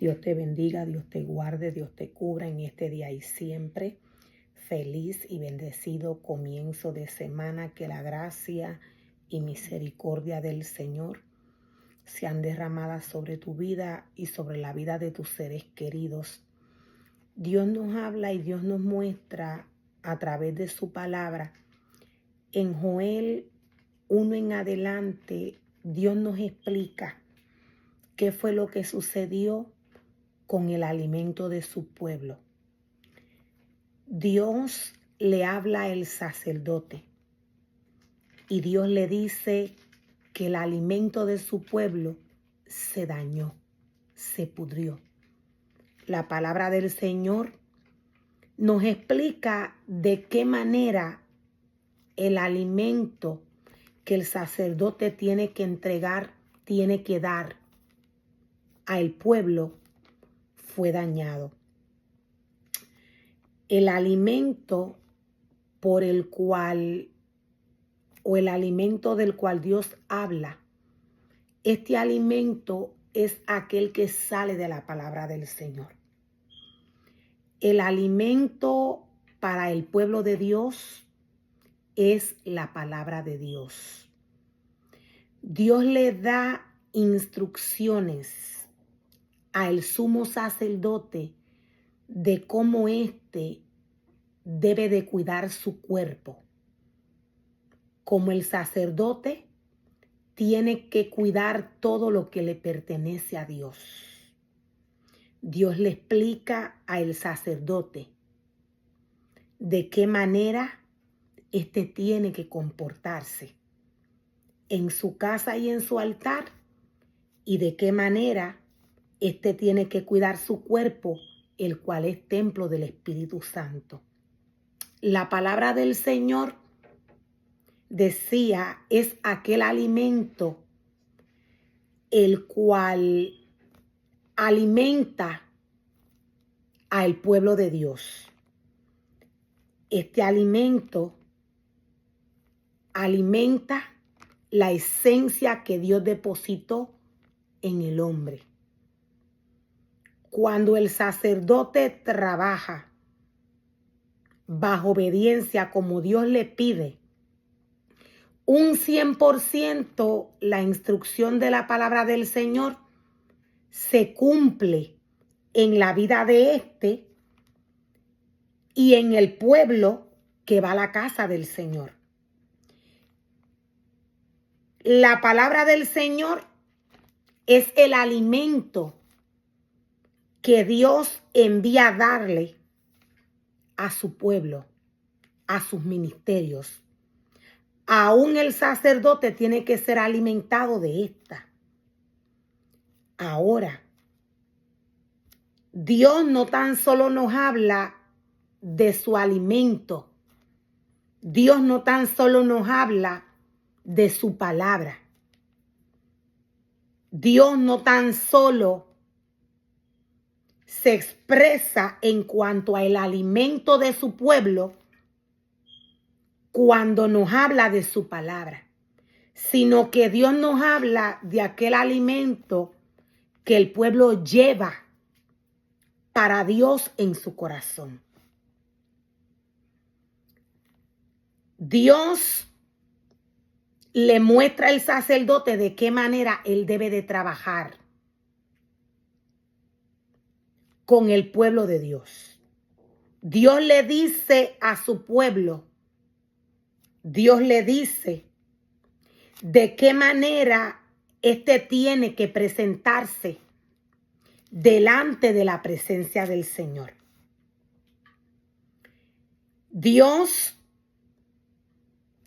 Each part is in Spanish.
Dios te bendiga, Dios te guarde, Dios te cubra en este día y siempre. Feliz y bendecido comienzo de semana. Que la gracia y misericordia del Señor sean derramadas sobre tu vida y sobre la vida de tus seres queridos. Dios nos habla y Dios nos muestra a través de su palabra. En Joel 1 en adelante, Dios nos explica qué fue lo que sucedió con el alimento de su pueblo. Dios le habla al sacerdote y Dios le dice que el alimento de su pueblo se dañó, se pudrió. La palabra del Señor nos explica de qué manera el alimento que el sacerdote tiene que entregar, tiene que dar al pueblo, fue dañado. El alimento por el cual, o el alimento del cual Dios habla, este alimento es aquel que sale de la palabra del Señor. El alimento para el pueblo de Dios es la palabra de Dios. Dios le da instrucciones al sumo sacerdote de cómo éste debe de cuidar su cuerpo. Como el sacerdote tiene que cuidar todo lo que le pertenece a Dios. Dios le explica al sacerdote de qué manera éste tiene que comportarse en su casa y en su altar, y de qué manera éste tiene que cuidar su cuerpo, el cual es templo del Espíritu Santo. La palabra del Señor decía, es aquel alimento el cual alimenta al pueblo de Dios. Este alimento alimenta la esencia que Dios depositó en el hombre. Cuando el sacerdote trabaja bajo obediencia como Dios le pide, un 100% la instrucción de la palabra del Señor se cumple en la vida de éste y en el pueblo que va a la casa del Señor. La palabra del Señor es el alimento que Dios envía a darle a su pueblo, a sus ministerios. Aún el sacerdote tiene que ser alimentado de esta. Ahora, Dios no tan solo nos habla de su alimento. Dios no tan solo nos habla de su palabra. Dios no tan solo se expresa en cuanto al alimento de su pueblo cuando nos habla de su palabra, sino que Dios nos habla de aquel alimento que el pueblo lleva para Dios en su corazón. Dios le muestra al sacerdote de qué manera él debe de trabajar con el pueblo de Dios. Dios le dice a su pueblo, Dios le dice de qué manera éste tiene que presentarse delante de la presencia del Señor. Dios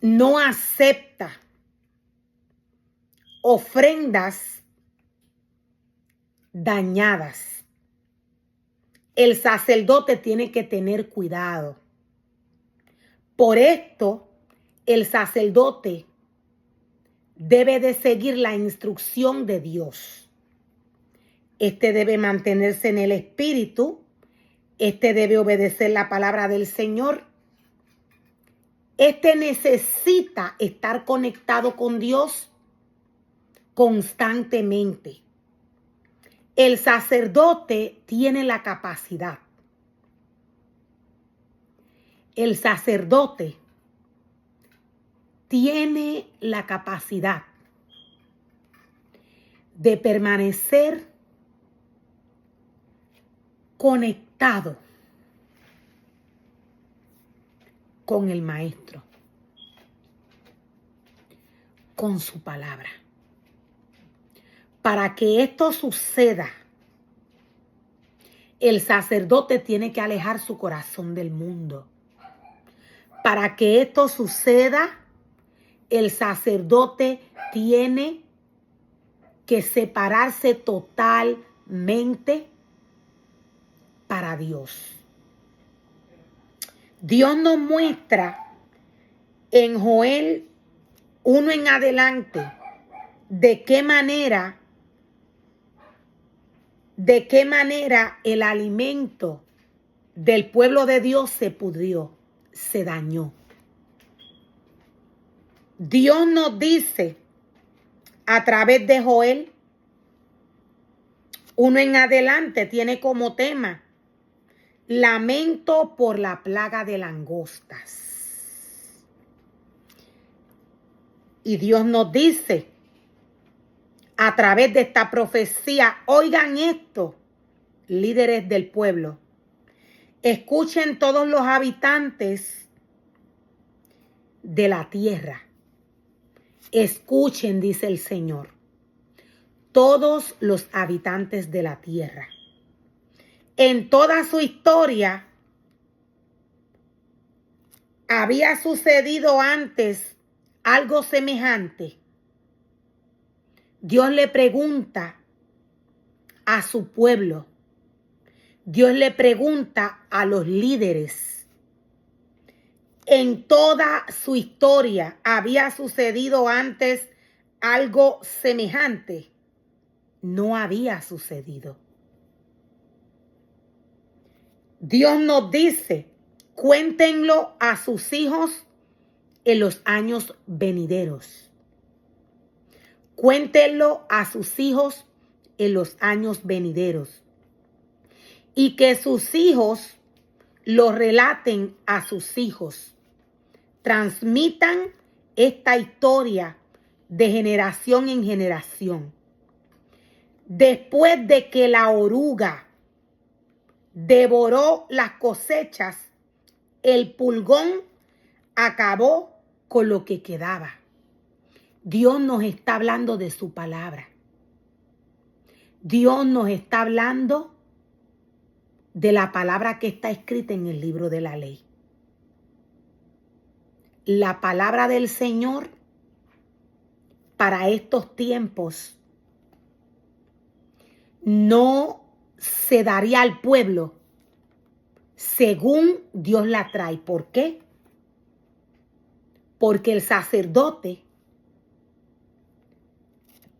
no acepta ofrendas dañadas. El sacerdote tiene que tener cuidado. Por esto, el sacerdote debe de seguir la instrucción de Dios. Este debe mantenerse en el Espíritu. Este debe obedecer la palabra del Señor. Este necesita estar conectado con Dios constantemente. El sacerdote tiene la capacidad. El sacerdote tiene la capacidad de permanecer conectado con el Maestro, con su palabra. Para que esto suceda, el sacerdote tiene que alejar su corazón del mundo. Para que esto suceda, el sacerdote tiene que separarse totalmente para Dios. Dios nos muestra en Joel 1 en adelante de qué manera el alimento del pueblo de Dios se pudrió, se dañó. Dios nos dice a través de Joel 1 en adelante, tiene como tema lamento por la plaga de langostas. Y Dios nos dice a través de esta profecía, oigan esto, líderes del pueblo, escuchen todos los habitantes de la tierra. Escuchen, dice el Señor, todos los habitantes de la tierra. En toda su historia había sucedido antes algo semejante. Dios le pregunta a su pueblo, Dios le pregunta a los líderes. En toda su historia había sucedido antes algo semejante. No había sucedido. Dios nos dice, cuéntenlo a sus hijos en los años venideros. Cuéntenlo a sus hijos en los años venideros. Y que sus hijos lo relaten a sus hijos. Transmitan esta historia de generación en generación. Después de que la oruga devoró las cosechas, el pulgón acabó con lo que quedaba. Dios nos está hablando de su palabra. Dios nos está hablando de la palabra que está escrita en el libro de la ley. La palabra del Señor para estos tiempos no se daría al pueblo según Dios la trae. ¿Por qué? Porque el sacerdote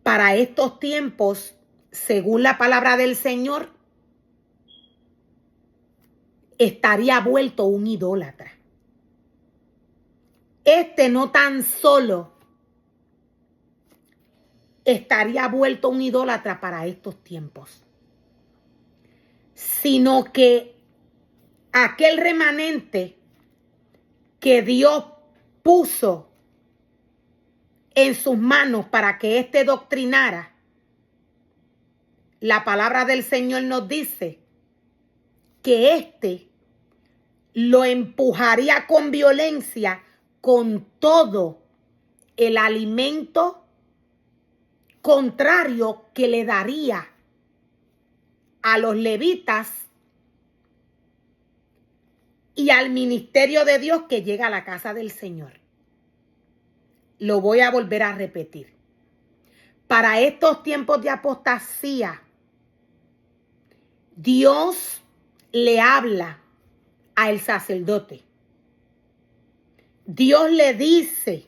para estos tiempos, según la palabra del Señor, estaría vuelto un idólatra. No tan solo estaría vuelto un idólatra para estos tiempos, sino que aquel remanente que Dios puso en sus manos para que éste doctrinara, la palabra del Señor nos dice que éste lo empujaría con violencia con todo el alimento contrario que le daría a los levitas y al ministerio de Dios que llega a la casa del Señor. Lo voy a volver a repetir. Para estos tiempos de apostasía, Dios le habla al sacerdote. Dios le dice,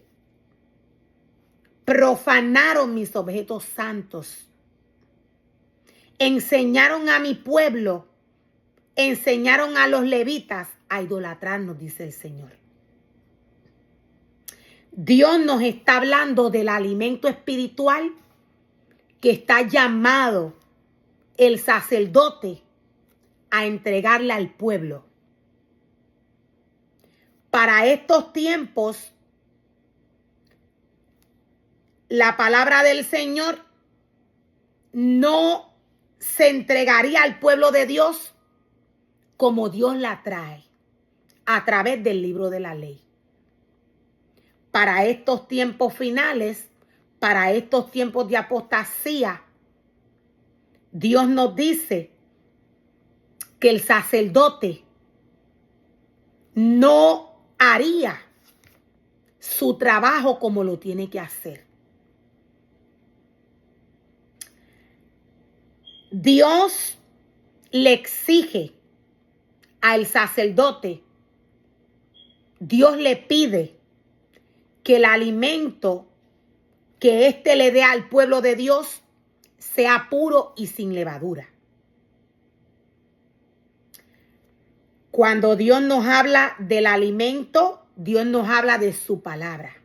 profanaron mis objetos santos. Enseñaron a mi pueblo, enseñaron a los levitas a idolatrarnos, dice el Señor. Dios nos está hablando del alimento espiritual que está llamado el sacerdote a entregarle al pueblo. Para estos tiempos, la palabra del Señor no se entregaría al pueblo de Dios como Dios la trae, a través del libro de la ley. Para estos tiempos finales, para estos tiempos de apostasía, Dios nos dice que el sacerdote no haría su trabajo como lo tiene que hacer. Dios le exige al sacerdote, Dios le pide que el alimento que éste le dé al pueblo de Dios sea puro y sin levadura. Cuando Dios nos habla del alimento, Dios nos habla de su palabra.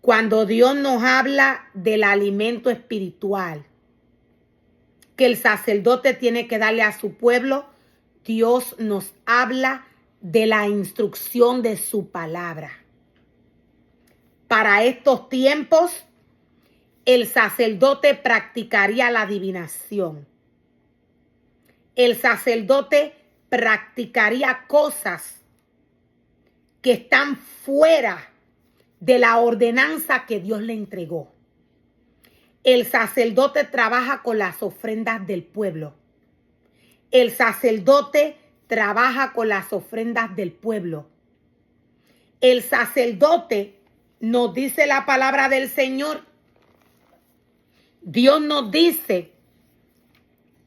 Cuando Dios nos habla del alimento espiritual que el sacerdote tiene que darle a su pueblo, Dios nos habla de la instrucción de su palabra. Para estos tiempos, el sacerdote practicaría la adivinación. El sacerdote practicaría cosas que están fuera de la ordenanza que Dios le entregó. El sacerdote trabaja con las ofrendas del pueblo. El sacerdote trabaja con las ofrendas del pueblo. El sacerdote, nos dice la palabra del Señor, Dios nos dice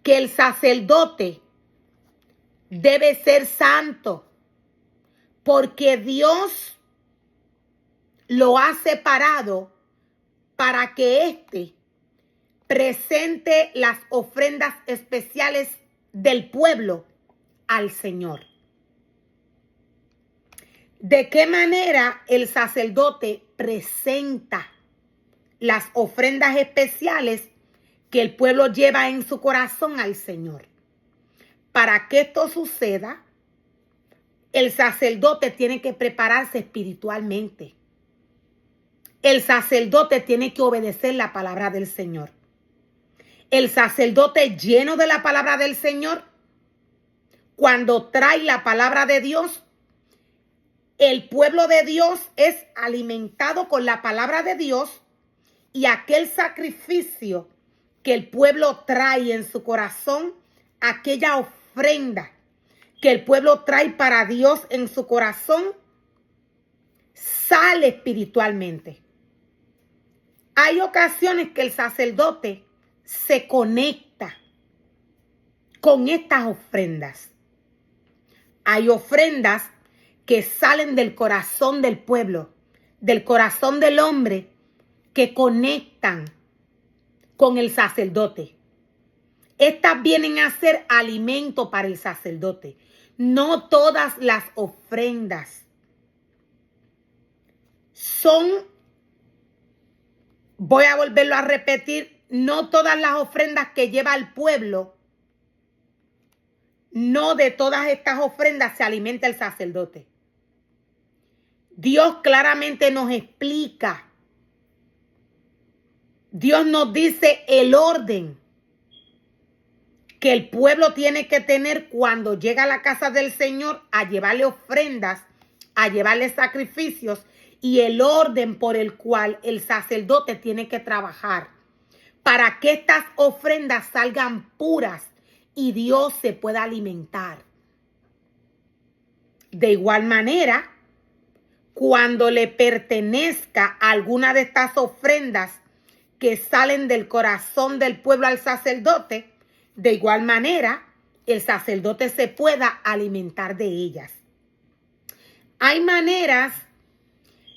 que el sacerdote debe ser santo, porque Dios lo ha separado para que éste presente las ofrendas especiales del pueblo al Señor. ¿De qué manera el sacerdote presenta las ofrendas especiales que el pueblo lleva en su corazón al Señor? Para que esto suceda, el sacerdote tiene que prepararse espiritualmente. El sacerdote tiene que obedecer la palabra del Señor. El sacerdote lleno de la palabra del Señor, cuando trae la palabra de Dios, el pueblo de Dios es alimentado con la palabra de Dios, y aquel sacrificio que el pueblo trae en su corazón, aquella ofrenda que el pueblo trae para Dios en su corazón, sale espiritualmente. Hay ocasiones que el sacerdote se conecta con estas ofrendas. Hay ofrendas que salen del corazón del pueblo, del corazón del hombre, que conectan con el sacerdote. Estas vienen a ser alimento para el sacerdote. No todas las ofrendas son, voy a volverlo a repetir, no todas las ofrendas que lleva el pueblo, no de todas estas ofrendas se alimenta el sacerdote. Dios claramente nos explica. Dios nos dice el orden que el pueblo tiene que tener cuando llega a la casa del Señor a llevarle ofrendas, a llevarle sacrificios, y el orden por el cual el sacerdote tiene que trabajar para que estas ofrendas salgan puras y Dios se pueda alimentar. De igual manera, cuando le pertenezca alguna de estas ofrendas que salen del corazón del pueblo al sacerdote, de igual manera, el sacerdote se pueda alimentar de ellas. Hay maneras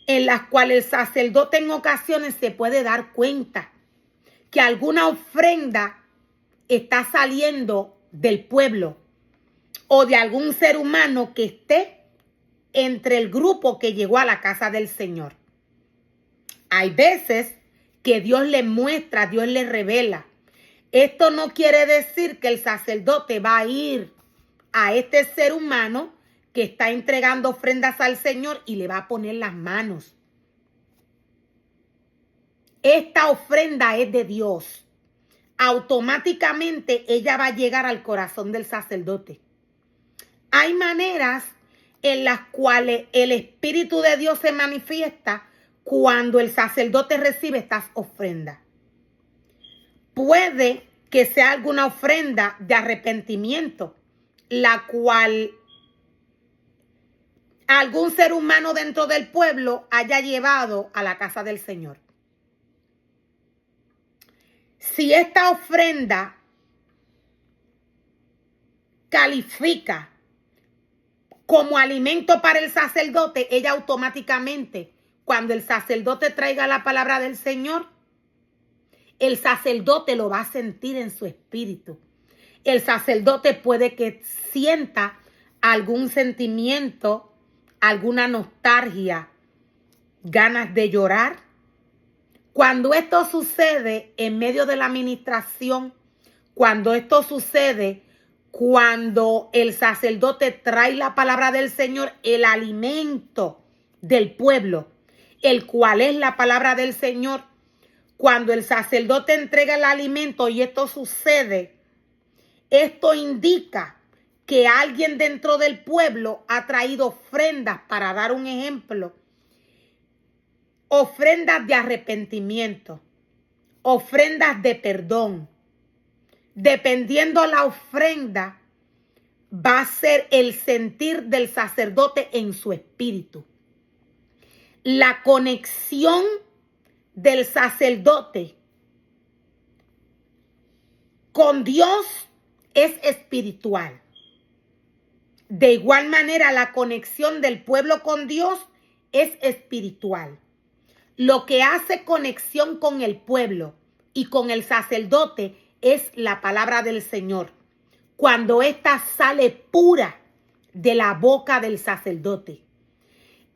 en las cuales el sacerdote en ocasiones se puede dar cuenta que alguna ofrenda está saliendo del pueblo o de algún ser humano que esté entre el grupo que llegó a la casa del Señor. Hay veces que Dios le muestra, Dios le revela Esto no quiere decir que el sacerdote va a ir a este ser humano que está entregando ofrendas al Señor y le va a poner las manos. Esta ofrenda es de Dios. Automáticamente ella va a llegar al corazón del sacerdote. Hay maneras en las cuales el Espíritu de Dios se manifiesta cuando el sacerdote recibe estas ofrendas. Puede que sea alguna ofrenda de arrepentimiento, la cual algún ser humano dentro del pueblo haya llevado a la casa del Señor. Si esta ofrenda califica como alimento para el sacerdote, ella automáticamente, cuando el sacerdote traiga la palabra del Señor, el sacerdote lo va a sentir en su espíritu. El sacerdote puede que sienta algún sentimiento, alguna nostalgia, ganas de llorar. Cuando esto sucede en medio de la administración, cuando esto sucede, cuando el sacerdote trae la palabra del Señor, el alimento del pueblo, el cual es la palabra del Señor, cuando el sacerdote entrega el alimento y esto sucede, esto indica que alguien dentro del pueblo ha traído ofrendas, para dar un ejemplo, ofrendas de arrepentimiento, ofrendas de perdón. Dependiendo la ofrenda, va a ser el sentir del sacerdote en su espíritu. La conexión del sacerdote con Dios es espiritual. De igual manera, la conexión del pueblo con Dios es espiritual. Lo que hace conexión con el pueblo y con el sacerdote es la palabra del Señor. Cuando ésta sale pura de la boca del sacerdote.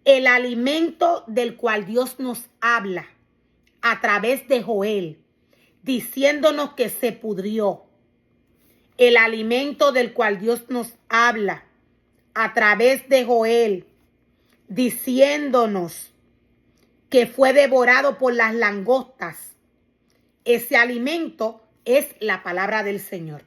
El alimento del cual Dios nos habla a través de Joel, diciéndonos que se pudrió. El alimento del cual Dios nos habla a través de Joel, diciéndonos que fue devorado por las langostas. Ese alimento es la palabra del Señor.